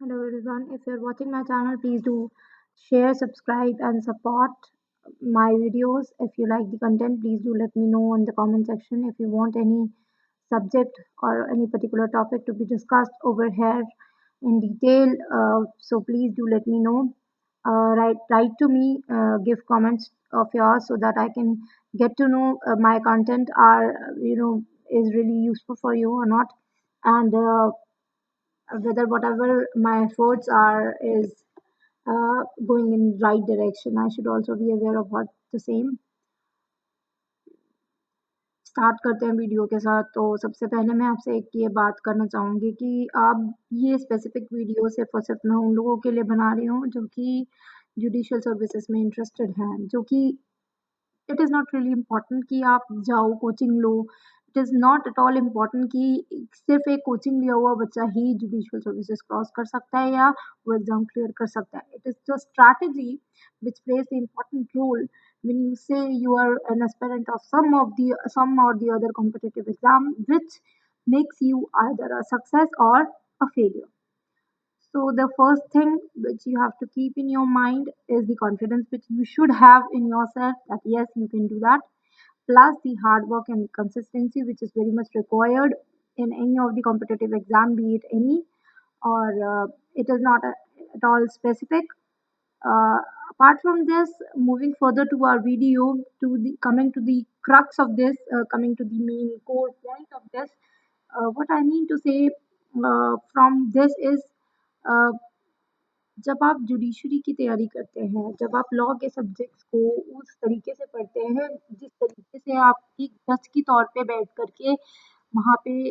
Hello everyone. If you're watching my channel, please do share, subscribe, and support my videos. If you like the content, please do let me know in the comment section. If you want any subject or any particular topic to be discussed over here in detail, so please do let me know. Write to me, give comments of yours so that I can get to know my content are is really useful for you or not, and whether whatever my efforts are is going in right direction. I should also be aware of what the same. Start करते हैं video के साथ। तो सबसे पहले मैं आपसे एक ये बात करना चाहूँगी कि आप ये स्पेसिफिक वीडियो सिर्फ और सिर्फ मैं उन लोगों के लिए बना रही हूँ जो कि जुडिशियल सर्विसेज में इंटरेस्टेड हैं, जो कि it is not really important कि आप जाओ coaching low. It is not at all important कि सिर्फ एक कोचिंग लिया हुआ बच्चा ही जुडिशियल सर्विसेज क्रॉस कर सकता है या वो एग्ज़ाम क्लियर कर सकता है। It is the strategy which plays the important role when you say you are an aspirant of some or the other competitive exam, which makes you either a success or a failure. So the first thing which you have to keep in your mind is the confidence which you should have in yourself that yes, you can do that, plus the hard work and consistency which is very much required in any of the competitive exam, be it any or it is not at all specific. uh, Apart from this, moving further to our video, to the coming to the crux of this, coming to the main core point of this, what I mean to say from this is, uh, जब आप judiciary की तैयारी करते हैं, जब आप law के subjects को उस तरीके से पढ़ते हैं, जिस तरीके से आप एक जज के तौर पे बैठ करके वहाँ पे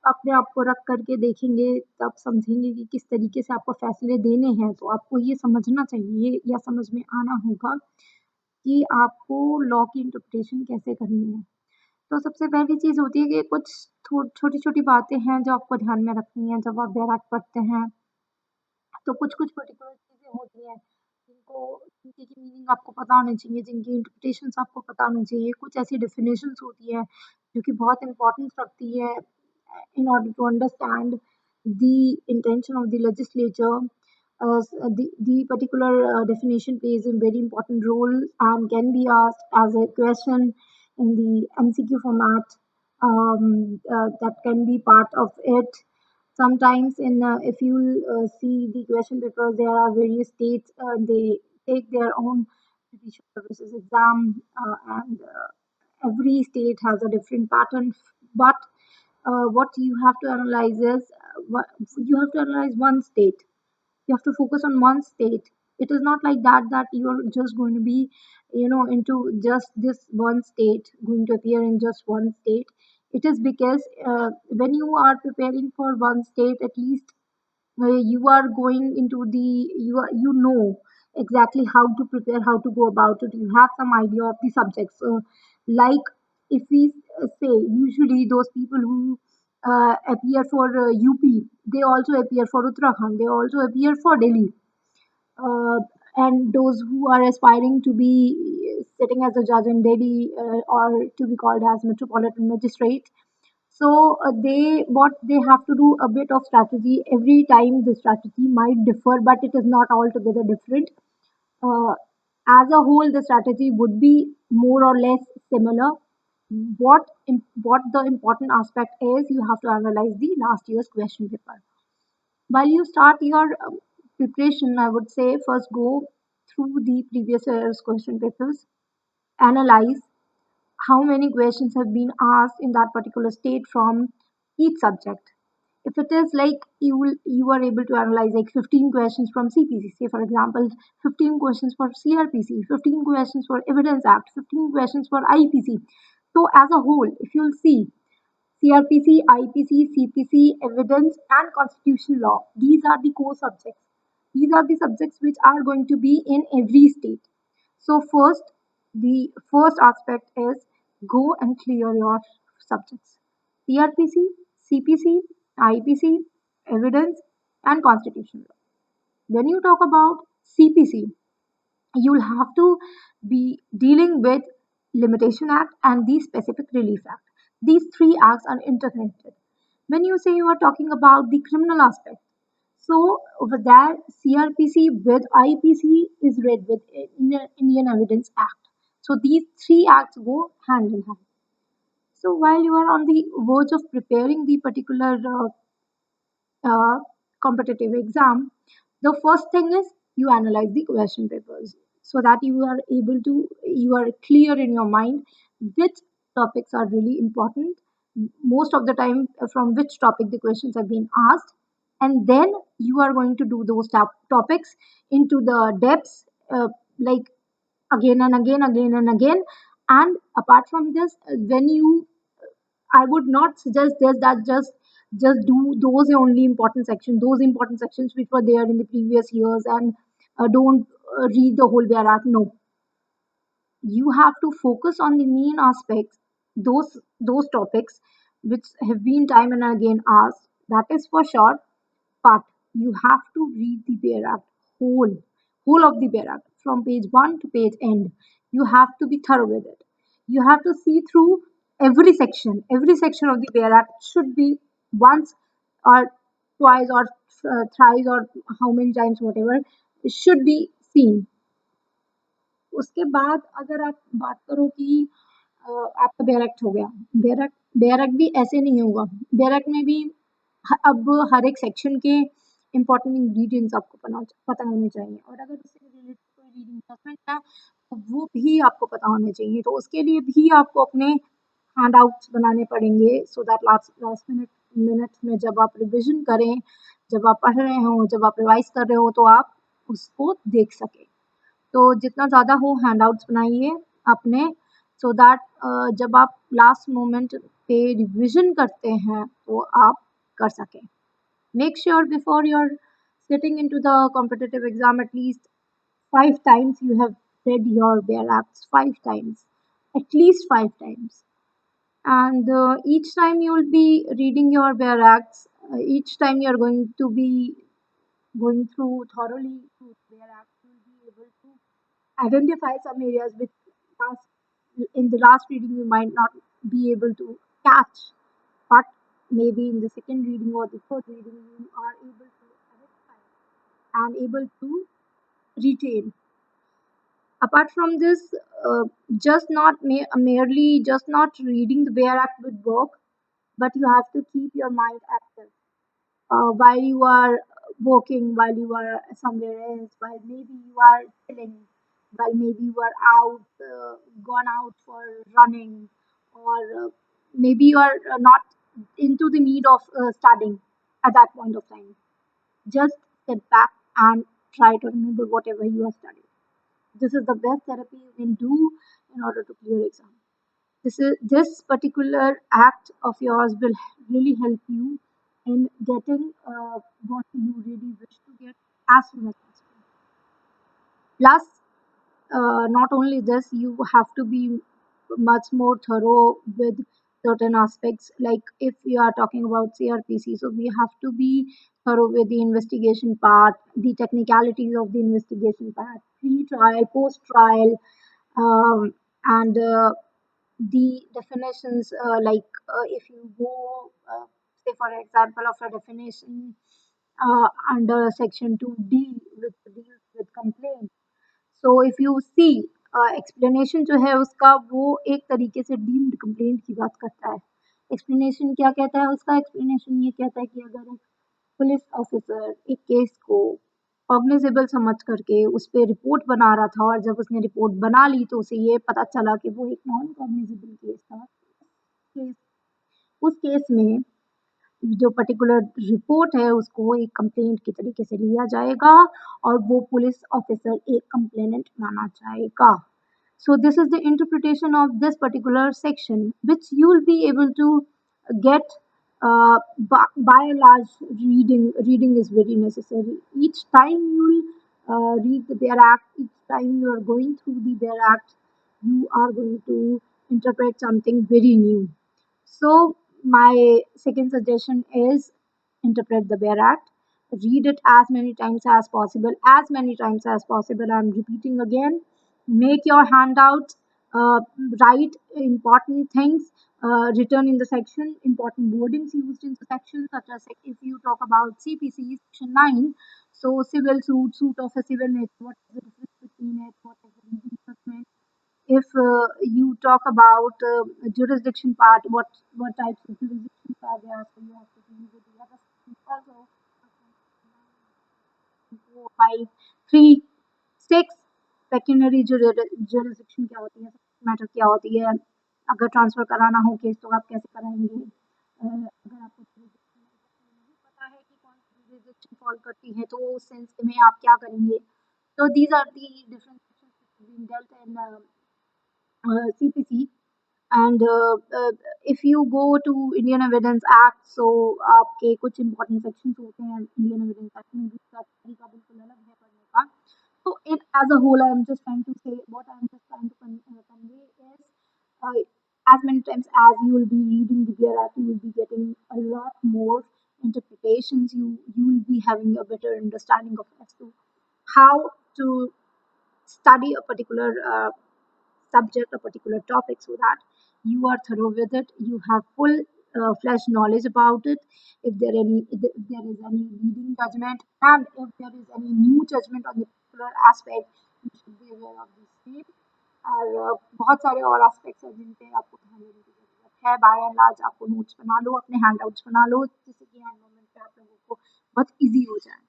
अपने आप को रख करके देखेंगे, तब समझेंगे कि किस तरीके से आपको फैसले देने हैं। तो आपको ये समझना चाहिए या समझ में आना होगा कि आपको लॉ की इंटरप्रिटेशन कैसे करनी है। तो सबसे पहली चीज़ होती है कि कुछ छोटी-छोटी बातें हैं जो आपको ध्यान में रखनी है जब आप बैराक पढ़ते हैं। तो कुछ-कुछ पर्टिकुलर चीज़ें होती हैं जिनकी की मीनिंग आपको पता होनी चाहिए, जिनकी इंटरप्रिटेशंस आपको पता होनी चाहिए। कुछ ऐसी डेफिनेशंस होती हैं जो कि बहुत इम्पोर्टेंस रखती है in order to understand the intention of the legislature. The particular definition plays a very important role and can be asked as a question in the MCQ format. That can be part of it. Sometimes in if you see the question papers, there are various states, they take their own judicial services exam, and every state has a different pattern. But what you have to analyze is you have to analyze one state. You have to focus on one state. It is not like that you're just going to be into just this one state, going to appear in just one state. It is because when you are preparing for one state, at least you are going into the you know exactly how to prepare, how to go about it. You have some idea of the subjects, like if we say usually those people who appear for UP, they also appear for Uttarakhand, they also appear for Delhi, uh, and those who are aspiring to be sitting as a judge in Delhi, or to be called as metropolitan magistrate. So they what they have to do a bit of strategy every time. The strategy might differ, but it is not altogether different. Uh, as a whole, the strategy would be more or less similar. What the important aspect is, you have to analyze the last year's question paper. While you start your preparation, I would say first go through the previous year's question papers, analyze how many questions have been asked in that particular state from each subject. If it is like you are able to analyze like 15 questions from CPC, say for example, 15 questions for CRPC, 15 questions for Evidence Act, 15 questions for IPC. So as a whole, if you'll see CRPC, IPC, CPC, evidence, and constitutional law. These are the core subjects. These are the subjects which are going to be in every state. So the first aspect is go and clear your subjects. CRPC, CPC, IPC, evidence, and constitutional law. When you talk about CPC, you'll have to be dealing with Limitation Act and the Specific Relief Act. These three acts are interconnected. When you say you are talking about the criminal aspect, So over there, CRPC with IPC is read with Indian Evidence Act. So these three acts go hand in hand. So while you are on the verge of preparing the particular uh, competitive exam, the first thing is you analyze the question papers so that you are clear in your mind which topics are really important, most of the time from which topic the questions have been asked, and then you are going to do those topics into the depths, like again and again, again and again. And apart from this, when you I would not suggest this that just do those only important sections, those important sections which were there in the previous years, and don't read the whole Bharat. No, you have to focus on the main aspects, those topics which have been time and again asked. That is for sure. But you have to read the Bear Act whole, whole of the Bear Act from page one to page end. You have to be thorough with it. You have to see through every section. Every section of the Bear Act should be once or twice or thrice or how many times, whatever, it should be seen. उसके बाद अगर आप बात करो कि आपका बैरक्ट हो गया, बैरक्ट बैरक्ट भी ऐसे नहीं होगा, बैरक्ट में भी अब हर एक सेक्शन के इम्पोर्टेंट इंग्रेडिएंट्स आपको पता होने चाहिए, और अगर उससे रिलेटेड कोई रीडिंग डॉक्यूमेंट है तो वो भी आपको पता होने चाहिए। तो उसके लिए भी आपको अपने हैंड आउट्स बनाने पड़ेंगे so that last last minute में जब आप रिविजन करें, जब आप पढ़ रहे हो, जब आप रिवाइज कर रहे हो, तो आप उसको देख सकें। तो जितना ज़्यादा हो हैंडआउट्स बनाइए अपने, सो दैट जब आप लास्ट मोमेंट पे रिविजन करते हैं तो आप कर सकें। Make sure before your sitting into the competitive exam at least 5 times you have read your bare acts, 5 times, at least 5 times. And each time you will be reading your bare acts, each time you are going to be going through thoroughly through bare acts, you will be able to identify some areas which last, in the last reading you might not be able to catch, but maybe in the second reading or the third reading you are able to identify and able to retain. Apart from this, just not merely just not reading the bare act would work, but you have to keep your mind active while you are working, while you are somewhere else, while maybe you are chilling, while maybe you are out, gone out for running, or maybe you are not into the need of studying at that point of time. Just sit back and try to remember whatever you are studying. This is the best therapy you can do in order to clear exam. This particular act of yours will really help you in getting what you really wish to get as soon as possible. Plus, not only this, you have to be much more thorough with certain aspects. Like if we are talking about CRPC, so we have to be thorough with the investigation part, the technicalities of the investigation part, pre-trial, post-trial, and the definitions. Like if you go, say for example, of a definition under section 2D, which deals with complaint. So if you see explanation जो है उसका, वो एक तरीके से deemed complaint की बात करता है। एक्सप्लेनेशन क्या कहता है उसका? एक्सप्लेनेशन ये कहता है कि अगर एक पुलिस ऑफिसर एक केस को कॉग्निजेबल समझ करके उस पे रिपोर्ट बना रहा था, और जब उसने रिपोर्ट बना ली तो उसे ये पता चला कि वो एक नॉन कॉग्निजेबल केस था, केस उस केस में जो पर्टिकुलर रिपोर्ट है उसको एक कंप्लेंट के तरीके से लिया जाएगा, और वो पुलिस ऑफिसर एक कंप्लेनेंट माना जाएगा। So this is the interpretation of this particular section, which you will be able to get by and large. Reading is very necessary. Each time you will read the Bare Act, each time you are going through the Bare Act, you are going to interpret something very new. So my second suggestion is interpret the Bare Act. Read it as many times as possible. As many times as possible. I'm repeating again. Make your handouts. uh, write important things written in the section, important wordings used in the section, such as like, if you talk about CPC section 9, so civil suit, suit of a civil nature, what is the difference between it, what is the legal judgment. If you talk about jurisdiction part, what types of jurisdictions are there, so you have to deal with the other sections also. 4, 5, 3, 6 pecuniary jurisdiction क्या होती है, matter क्या होती है, अगर transfer कराना हो case तो आप कैसे कराएंगे, अगर आपको jurisdiction नहीं पता है कि कौन सी जुरिस्डिक्शन फॉल करती है तो उस सेंस में आप क्या करेंगे. So these are the different sections being dealt in CPC. And if you go to Indian Evidence Act, so आपके कुछ important sections होते हैं Indian Evidence Act में, जिसका तरीका बिल्कुल अलग है पढ़ने का. So it as a whole, I'm just trying to say what I'm just trying to convey is as many times as you will be reading the BR Act, you will be getting a lot more interpretations. You will be having a better understanding of as to how to study a particular subject, a particular topic, so that you are thorough with it, you have full fledged knowledge about it. If there is any leading judgment, and if there is any new judgment on the particular aspect, you should be aware of the same. और बहुत सारे और aspects हैं जिन पे आपको ध्यान देने की ज़रूरत है. बाय एंड लार्ज आपको नोट्स बना लो, अपने हैंडआउट्स बना लो, जिससे कि एंड मोमेंट पे आप लोगों को बहुत ईजी हो जाए.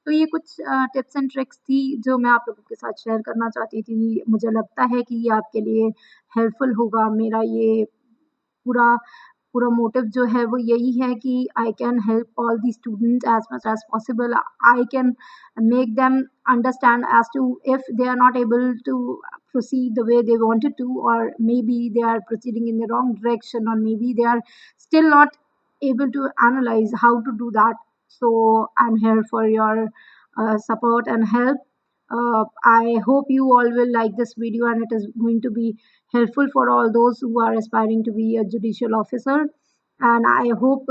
तो ये कुछ टिप्स एंड ट्रिक्स थी जो मैं आप लोगों के साथ शेयर करना चाहती थी. मुझे लगता है कि ये आपके लिए हेल्पफुल होगा. मेरा ये पूरा पूरा मोटिव जो है वो यही है कि I can help all the students as much as possible. I can make them understand as to if they are not able to proceed the way they wanted to, or maybe they are proceeding in the wrong direction, or maybe they are still not able to analyze how to do that. So I'm here for your support and help. I hope you all will like this video, and it is going to be helpful for all those who are aspiring to be a judicial officer. And I hope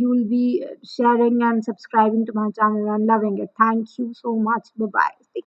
you will be sharing and subscribing to my channel and loving it. Thank you so much. Bye bye.